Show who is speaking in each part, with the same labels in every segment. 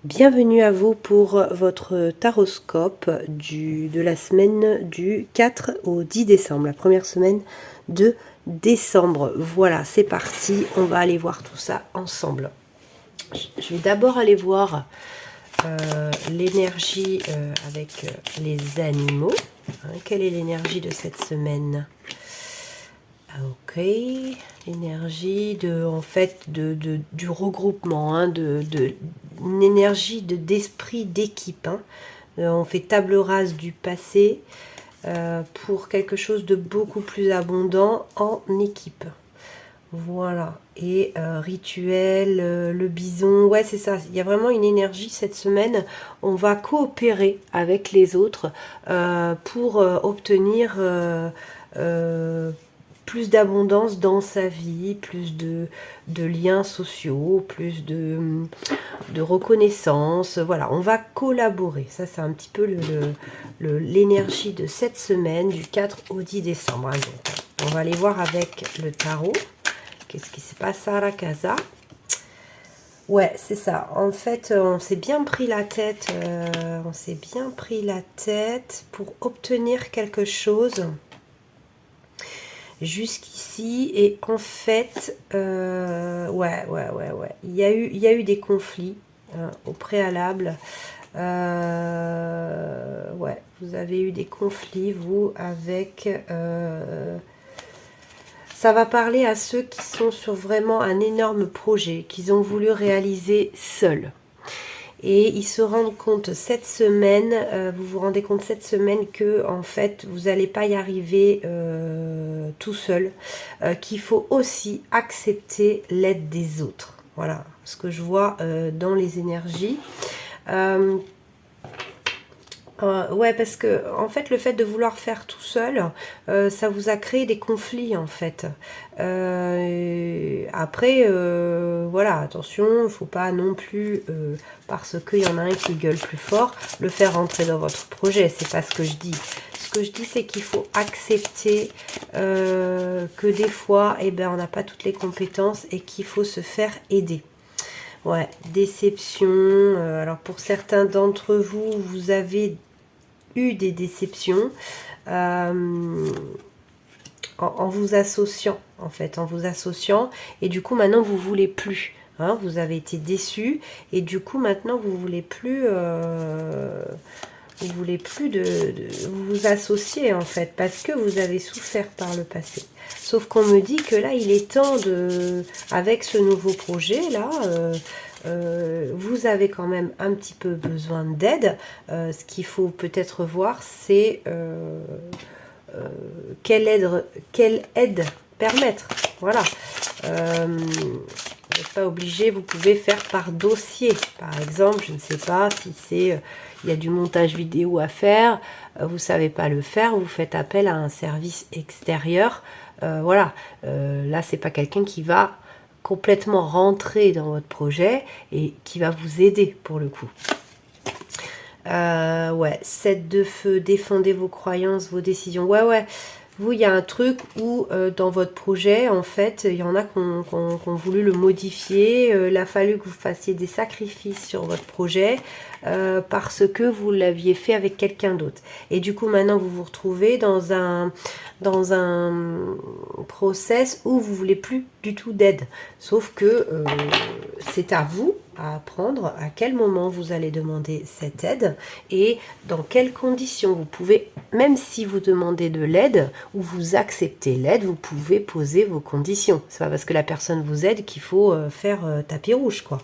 Speaker 1: Bienvenue à vous pour votre taroscope de la semaine du 4 au 10 décembre, la première semaine de décembre. Voilà, c'est parti, on va aller voir tout ça ensemble. Je vais d'abord aller voir l'énergie avec les animaux. Quelle est l'énergie de cette semaine? Ok, l'énergie du regroupement, une énergie d'esprit d'équipe. On fait table rase du passé pour quelque chose de beaucoup plus abondant en équipe. Voilà, et rituel, le bison, ouais c'est ça, il y a vraiment une énergie cette semaine, on va coopérer avec les autres pour obtenir plus d'abondance dans sa vie, plus de liens sociaux, plus de reconnaissance. Voilà, on va collaborer. Ça, c'est un petit peu l'énergie de cette semaine, du 4 au 10 décembre. Donc, on va aller voir avec le tarot. Qu'est-ce qui se passe à la casa? Ouais, c'est ça. En fait, on s'est bien pris la tête. On s'est bien pris la tête pour obtenir quelque chose jusqu'ici, et en fait ouais il y a eu des conflits au préalable. Ouais, vous avez eu des conflits vous avec ça va parler à ceux qui sont sur vraiment un énorme projet qu'ils ont voulu réaliser seuls. Et ils se rendent compte cette semaine, vous vous rendez compte cette semaine que en fait vous n'allez pas y arriver tout seul, qu'il faut aussi accepter l'aide des autres. Voilà ce que je vois dans les énergies. Ouais, parce que en fait le fait de vouloir faire tout seul, ça vous a créé des conflits en fait. Après voilà, attention, il ne faut pas non plus parce qu'il y en a un qui gueule plus fort le faire rentrer dans votre projet. C'est pas ce que je dis. Ce que je dis, c'est qu'il faut accepter que des fois on n'a pas toutes les compétences et qu'il faut se faire aider. Ouais, déception. Alors pour certains d'entre vous, vous avez eu des déceptions en vous associant, en fait, et du coup maintenant vous voulez plus. Vous avez été déçus et du coup maintenant vous voulez plus vous associer en fait, parce que vous avez souffert par le passé. Sauf qu'on me dit que là il est temps avec ce nouveau projet là, vous avez quand même un petit peu besoin d'aide. Ce qu'il faut peut-être voir, c'est quelle aide permettre. Voilà. Vous n'êtes pas obligé, vous pouvez faire par dossier. Par exemple, je ne sais pas si c'est il y a du montage vidéo à faire, vous ne savez pas le faire, vous faites appel à un service extérieur. Voilà. Là, c'est pas quelqu'un qui va complètement rentrer dans votre projet et qui va vous aider pour le coup. Ouais, 7 de feu, défendez vos croyances, vos décisions. Ouais, vous, il y a un truc où dans votre projet, en fait, il y en a qui ont voulu le modifier. Il a fallu que vous fassiez des sacrifices sur votre projet parce que vous l'aviez fait avec quelqu'un d'autre. Et du coup, maintenant, vous vous retrouvez dans un process où vous voulez plus du tout d'aide. Sauf que c'est à vous à apprendre à quel moment vous allez demander cette aide et dans quelles conditions. Vous pouvez, même si vous demandez de l'aide ou vous acceptez l'aide, vous pouvez poser vos conditions. C'est pas parce que la personne vous aide qu'il faut faire tapis rouge, quoi.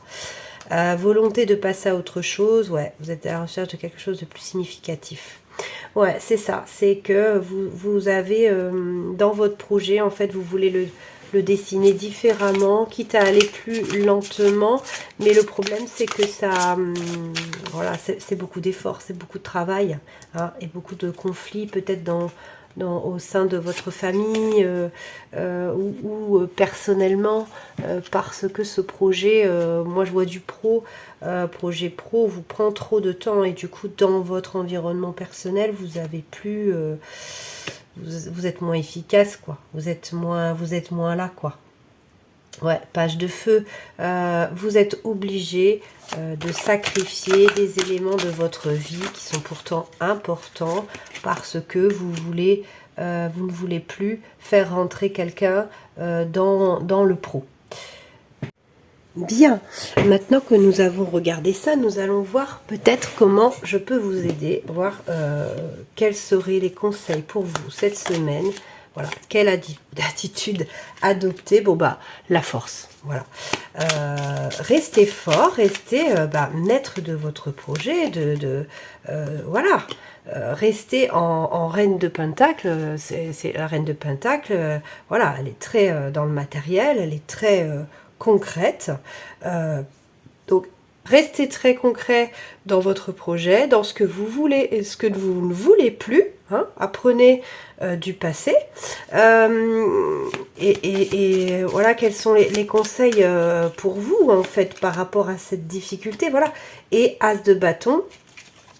Speaker 1: Volonté de passer à autre chose, ouais, vous êtes à la recherche de quelque chose de plus significatif. Ouais, c'est ça, c'est que vous avez dans votre projet, en fait, vous voulez le dessiner différemment, quitte à aller plus lentement, mais le problème c'est que ça, voilà, c'est beaucoup d'efforts, c'est beaucoup de travail, et beaucoup de conflits peut-être au sein de votre famille ou personnellement, parce que ce projet, moi je vois du projet pro vous prend trop de temps, et du coup dans votre environnement personnel vous avez plus vous êtes moins efficace, quoi. Vous êtes moins là, quoi. Ouais, page de feu, vous êtes obligé de sacrifier des éléments de votre vie qui sont pourtant importants parce que vous ne voulez plus faire rentrer quelqu'un dans le pro. Bien, maintenant que nous avons regardé ça, nous allons voir peut-être comment je peux vous aider, voir quels seraient les conseils pour vous cette semaine. Voilà, quelle attitude adopter? Bon bah, la force, voilà. Restez fort, restez maître de votre projet, voilà. Restez en reine de Pentacle, c'est la reine de Pentacle, voilà, elle est très dans le matériel, elle est très concrète. Donc, restez très concret dans votre projet, dans ce que vous voulez et ce que vous ne voulez plus. Hein, apprenez du passé. Et voilà, quels sont les conseils pour vous, en fait, par rapport à cette difficulté. Voilà. Et As de bâton,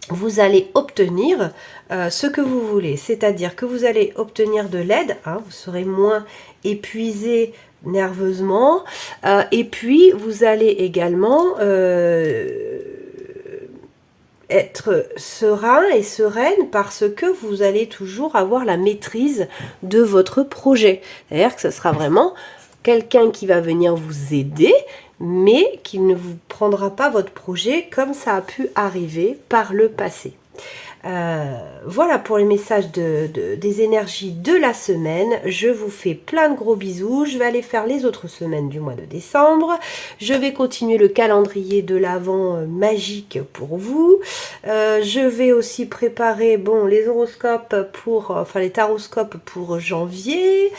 Speaker 1: vous allez obtenir ce que vous voulez. C'est-à-dire que vous allez obtenir de l'aide. Hein, vous serez moins épuisé nerveusement, et puis vous allez également être serein et sereine parce que vous allez toujours avoir la maîtrise de votre projet. C'est-à-dire que ce sera vraiment quelqu'un qui va venir vous aider, mais qui ne vous prendra pas votre projet comme ça a pu arriver par le passé. Voilà pour les messages des énergies de la semaine. Je vous fais plein de gros bisous. Je vais aller faire les autres semaines du mois de décembre. Je vais continuer le calendrier de l'Avent magique pour vous. Je vais aussi préparer les horoscopes les taroscopes pour janvier.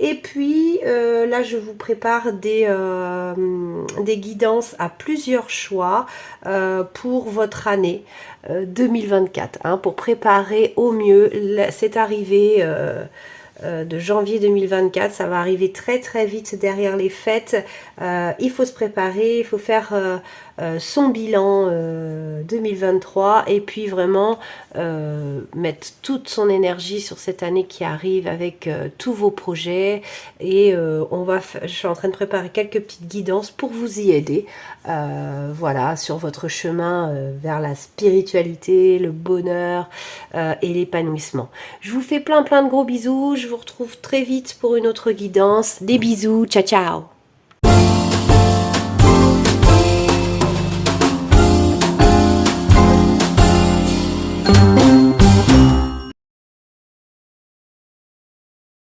Speaker 1: Et puis là, je vous prépare des guidances à plusieurs choix pour votre année 2024, hein, pour préparer au mieux cette arrivée de janvier 2024. Ça va arriver très très vite derrière les fêtes. Il faut se préparer, il faut faire son bilan 2023 et puis vraiment mettre toute son énergie sur cette année qui arrive avec tous vos projets. Et je suis en train de préparer quelques petites guidances pour vous y aider, voilà, sur votre chemin vers la spiritualité, le bonheur et l'épanouissement. Je vous fais plein de gros bisous. Je vous retrouve très vite pour une autre guidance. Des bisous, ciao ciao.